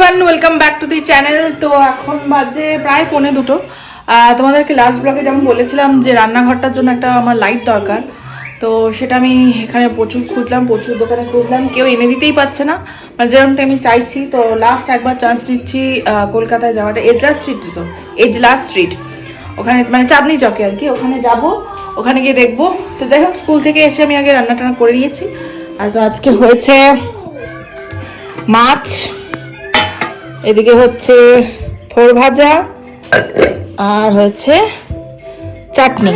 Everyone, welcome back to the channel. তো এখন বাজে প্রায় 1:45। তোমাদেরকে লাস্ট ব্লগে যেমন বলেছিলাম যে রান্নাঘরটার জন্য একটা আমার লাইট দরকার, তো সেটা আমি এখানে প্রচুর খুঁজলাম, প্রচুর দোকানে খুঁজলাম, কেউ এনে দিতেই পারছে না মানে যেরকমটা আমি চাইছি। তো লাস্ট একবার চান্স নিচ্ছি কলকাতায় যাওয়াটা, এজলা স্ট্রিট ওখানে মানে চাঁদনি চকে আর কি, ওখানে যাব, ওখানে গিয়ে দেখবো। তো যাই হোক, স্কুল থেকে এসে আমি আগে রান্না টান্না করে নিয়েছি। আর তো আজকে হয়েছে মাছ, এদিকে হচ্ছে থোর ভাজা, আর হচ্ছে চাটনি।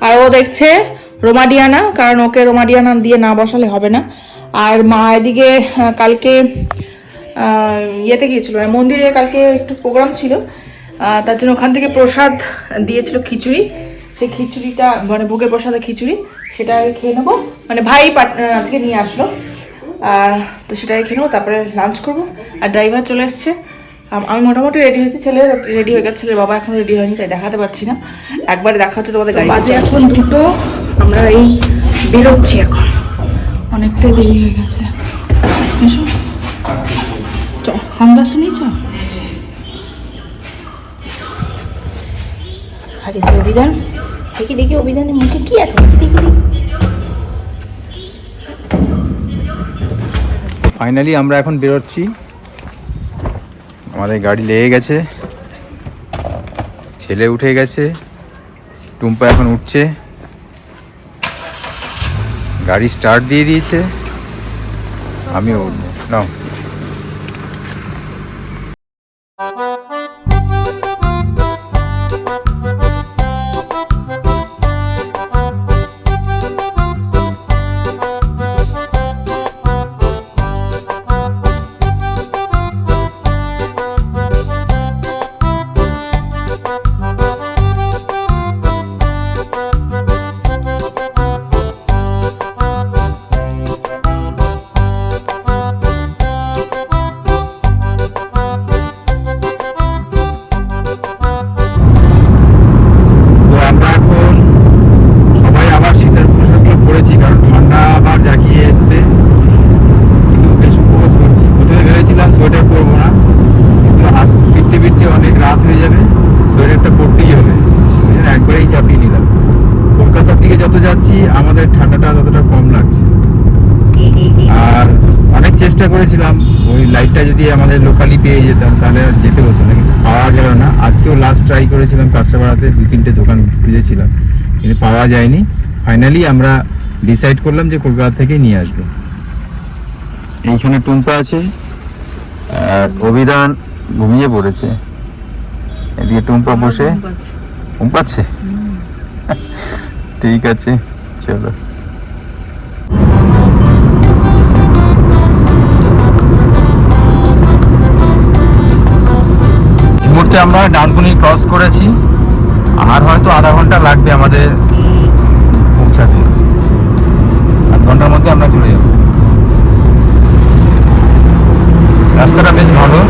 আর ও দেখছে রোমাডিয়ানা, কারণ ওকে রোমাডিয়ানা দিয়ে না বসালে হবে না। আর মা এদিকে কালকে ইয়েতে গিয়েছিল, মন্দিরে কালকে একটু প্রোগ্রাম ছিল, তার জন্য ওখান থেকে প্রসাদ দিয়েছিল খিচুড়ি। সেই খিচুড়িটা মানে ভোগের প্রসাদের খিচুড়ি, সেটা খেয়ে নেবো, মানে ভাই আজকে নিয়ে আসলো, তো সেটাই খেয়ে নেবো, তারপরে লাঞ্চ করবো। আর ড্রাইভার চলে এসছে, আমি মোটামুটি রেডি হয়েছি, ছেলে রেডি হয়ে গেছে, ছেলের বাবা এখনো রেডি হয়নি, তাই দেখাতে পাচ্ছি না। একবারে দেখা হচ্ছে তোমাদের গাড়ি। বাজে এখন 2টো, আমরা এই বেরোচ্ছি এখন, অনেকটাই দেরি হয়ে গেছে। এসো চ, সানগ্লাসটা নিয়েছ? আর এই যে অভিধান, দেখি দেখি অভিধানের মুখে কি আছে, দেখি দেখি দেখি। ফাইনালি আমরা এখন বেরোচ্ছি, আমাদের গাড়ি লেগে গেছে, ছেলে উঠে গেছে, টুম্পা এখন উঠছে, গাড়ি স্টার্ট দিয়ে দিয়েছে, আমিও উঠবো। নাও আমাদের ঠান্ডাটা ততটা কম লাগছে। আর অনেক চেষ্টা করেছিলাম ওই লাইটটা যদি আমাদের লোকালি পেয়ে যেতাম তাহলে যেতে হতো না, কিন্তু পাওয়া গেল না। আজকেও লাস্ট ট্রাই করেছিলাম কাঁচরাপাড়াতে, 2-3টে দোকান খুঁজেছিলাম কিন্তু পাওয়া যায়নি। ফাইনালি আমরা ডিসাইড করলাম যে কলকাতা থেকে নিয়ে আসবো। এইখানে টুম্পা আছে আর অভিধান ঘুমিয়ে পড়েছে, এদিকে টুম্পা বসে ঘুম পাচ্ছে। ঠিক আছে, চলো। এই মুহূর্তে আমরা ডানকুনি ক্রস করেছি, আর হয়তো আধা ঘন্টা লাগবে আমাদের পৌঁছাতে। আধ ঘন্টার মধ্যে আমরা চলে যাব। রাস্তাটা বেশ ভালো।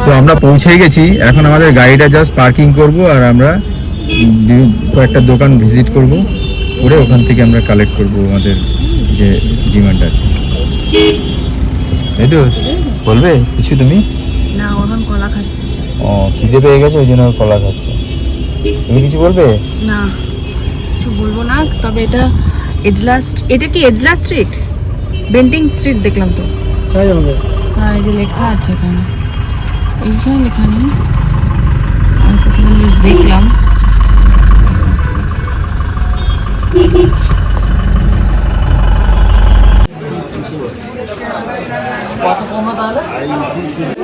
তো আমরা পৌঁছে গেছি, এখন আমাদের গাড়িটা জাস্ট পার্কিং করব আর আমরা কয়েকটা দোকান ভিজিট করব, করে ওখান থেকে আমরা কালেক্ট করব আমাদের যে ডিমান্ড আছে। এই তো বলবে কিছু তুমি? না, ওখান কলা খাচ্ছে। ও, খিদে পেয়ে গেছে, ওই জন্য কলা খাচ্ছে। তুমি কিছু বলবে? না, কিছু বলবো না। তবে এটা এটা কি এজলা স্ট্রিট? বেন্টিং স্ট্রিট দেখলাম তো। হ্যাঁ, এই যে লেখা আছে এখানে, এইখানে লেখা নেই, আমি কোথাও নিউজ দেখলাম।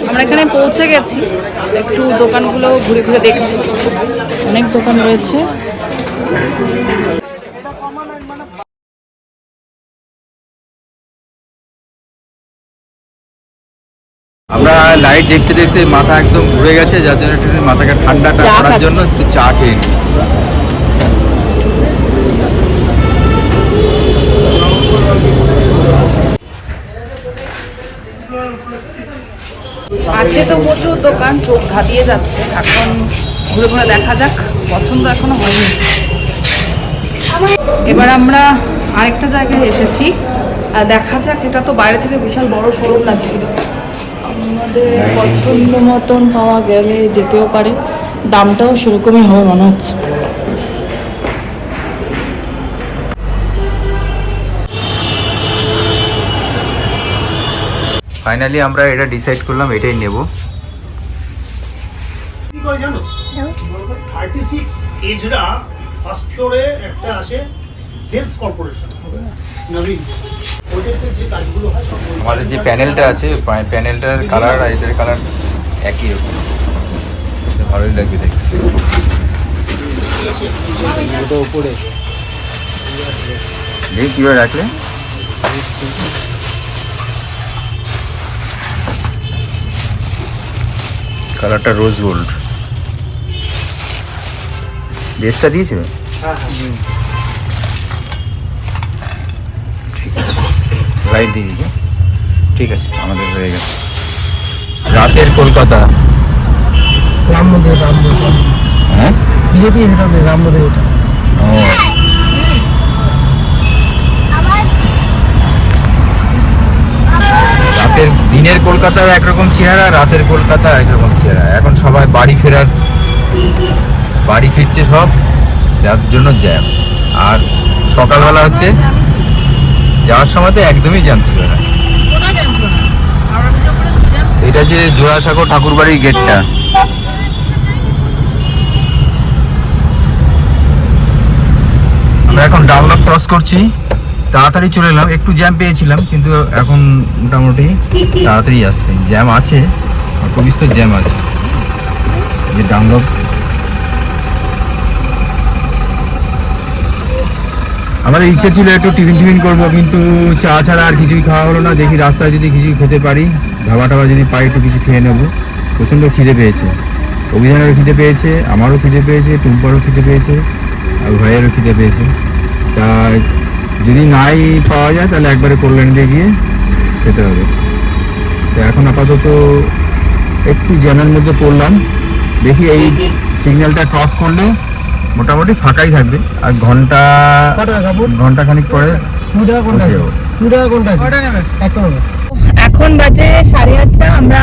আমরা এখানে পৌঁছে গেছি, একটু দোকানগুলো ঘুরে ঘুরে দেখছি, অনেক দোকান রয়েছে। আমরা লাইট দেখতে দেখতে মাথা একদম ঘুরে গেছে, যার জন্য একটু মাথাকে ঠান্ডা চা করার খাচ্ছি। জন্য একটু চা খেয়ে নিই। আছে তো প্রচুর দোকান, চোখ ধাঁধিয়ে যাচ্ছে। এখন ঘুরে ঘুরে দেখা যাক, পছন্দ এখনো হয়নি। এবার আমরা আরেকটা জায়গায় এসেছি, দেখা যাক। এটা তো বাইরে থেকে বিশাল বড় শোরুম লাগছিল, আমাদের পছন্দ মতন পাওয়া গেলে যেতেও পারে, দামটাও সেরকমই হবে মনে হচ্ছে। ফাইনালি আমরা এটা ডিসাইড করলাম, এটাই নেব। কি করে জানো 36 এজরা ফার্স্ট ফ্লোরে একটা আসে সেলস কর্পোরেশন নবীন, ওদেরকে যে কাজগুলো হয় সব ওই আমাদের যে প্যানেলটা আছে, প্যানেলটার কালার আর এটার কালার একই রকম, ভালোই লাগবে দেখতে। দেখি কীভাবে রাখলে। কালারটা রোজ গোল্ড, ড্রেসটা দিয়েছে। ঠিক আছে, লাইট দিয়ে দিয়েছে, ঠিক আছে, আমাদের হয়ে গেছে। রাতের কলকাতা, রামমন্দির হ্যাঁ বিজেপি এটা রামমন্দির এটা ও রাতের দিনের কলকাতার একরকম চেহারা, রাতের কলকাতা একরকম চেহারা। এখন সবাই বাড়ি ফিরছে সব, যার জন্য জ্যাম। আর সকালবেলা হচ্ছে যাওয়ার সময় তো একদমই জ্যাম ছিল না। এটা যে জোড়াসাঁকো ঠাকুরবাড়ির গেটটা, আমরা এখন ডাউনলপ ক্রস করছি। তাড়াতাড়ি চলে এলাম, একটু জ্যাম পেয়েছিলাম, কিন্তু এখন মোটামুটি তাড়াতাড়ি আসছে। জ্যাম আছে, খুব বিস্তর জ্যাম আছে। যে ডাউনলপ আমাদের ইচ্ছে ছিল একটু টিফিন করবো, কিন্তু চা ছাড়া আর কিছুই খাওয়া হলো না। দেখি রাস্তায় যদি কিছু খেতে পারি, ধাবা টাবা যদি পাই একটু কিছু খেয়ে নেবো। প্রচণ্ড খিদে পেয়েছে, অভিযানেরও খিদে পেয়েছে, আমারও খিদে পেয়েছে, টুম্পারও খিদে পেয়েছে, আর ভাইয়েরও খিদে পেয়েছে। তা যদি নাই পাওয়া যায় তাহলে একবারে কল্যাণীতে গিয়ে খেতে হবে। তো এখন আপাতত একটু জ্যামের মধ্যে পড়লাম, দেখি এই সিগন্যালটা ক্রস করলে মোটামুটি ফাঁকাই থাকবে। আর ঘন্টাখানিক পরে পৌঁছে যাবো। এখন বাজে 8:30। আমরা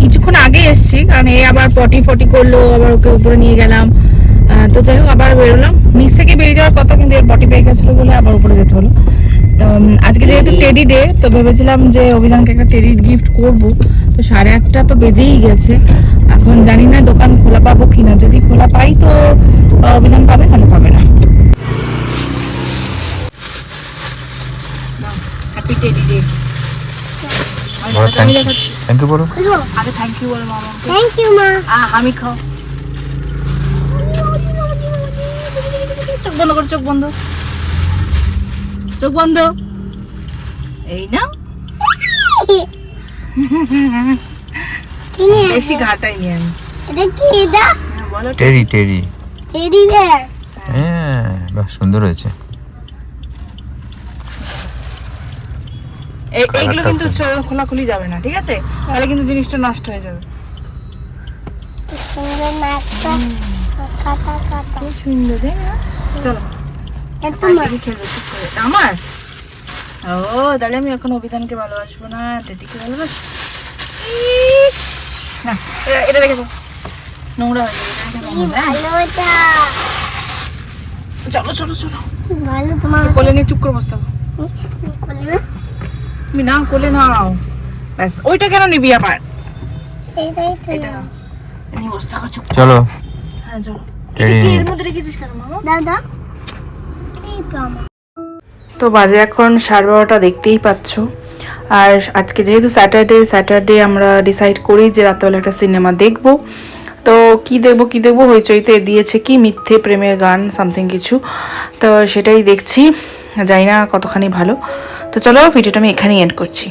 কিছুক্ষণ আগে এসেছি, কারণ এ আবার পটি করলো, আবার ওকে উপরে নিয়ে গেলাম। তো যাই হোক, আবার বেরোলাম। নিচ থেকে বেরিয়ে যাওয়ার কথা, কিন্তু এর পটি পেয়ে গেছিলো বলে আবার উপরে যেতে হলো। তো আজকে যেহেতু টেডি ডে, তো ভেবেছিলাম যে অভিযানকে একটা টেডি গিফট করব। তো 8:30 তো বেজেই গেছে। এখন জানি না দোকান খোলা পাবো কিনা, যদি খোলা পাই তো অভিযান পাবে, নাহলে পাবে না। Happy teddy day. Thank you বলো। আগে থ্যাংক ইউ বলো মামা। থ্যাংক ইউ মা। আমি খাও। চোখ বন্ধ করো, চোখ বন্ধ, চোখ বন্ধ। এই না বেশি ঘাটাই নি আমি। এটা কি এটা? বলো টেরি টেডি বিয়ার। হ্যাঁ, বাহ, সুন্দর হয়েছে। এইগুলো কিন্তু খোলাখুলি যাবে না, ঠিক আছে? তাহলে কিন্তু জিনিসটা নষ্ট হয়ে যাবে। সুন্দর নাকটা কাটা কাটা। খুব সুন্দর, তাই না? চলো এত আমি খেলবো চুপ করে। আমার ও তাহলে আমি এখন অভিযানকে ভালোবাসবো না, টেডিকে ভালোবাসবো। ইস, না এটা রেখে দাও, নোংরা হয়ে যাবে। এটা রেখে দাও, হ্যাঁ? ভালো এটা। চলো চলো চলো, ভালো তোমার কোলে নিয়ে চুপ করে বসতে হবে। কোলে না? তুমি না কোলে নাও, ব্যাস। ওইটা কেন নিবি আবার? এইটাই তো এটা নাও। নিয়ে বসতে হবে, চুপ। চলো হ্যাঁ চলো। টেডি এটা কি নিয়ে- এর মধ্যে রেখেছিস কেন মামা? দাদা এই তো আমার। তো বাজে এখন 12:30, দেখতেই পাচ্ছ। আর আজকে যেহেতু স্যাটারডে আমরা ডিসাইড করি যে রাত্রেবেলা একটা সিনেমা দেখব। তো কি দেখবো হইচইতে দিয়েছে কি মিথ্যে প্রেমের গান সামথিং কিছু, তো সেটাই দেখছি, জানি না কতখানি ভালো। তো চলো ভিডিওটা আমি এখানেই এন্ড করছি।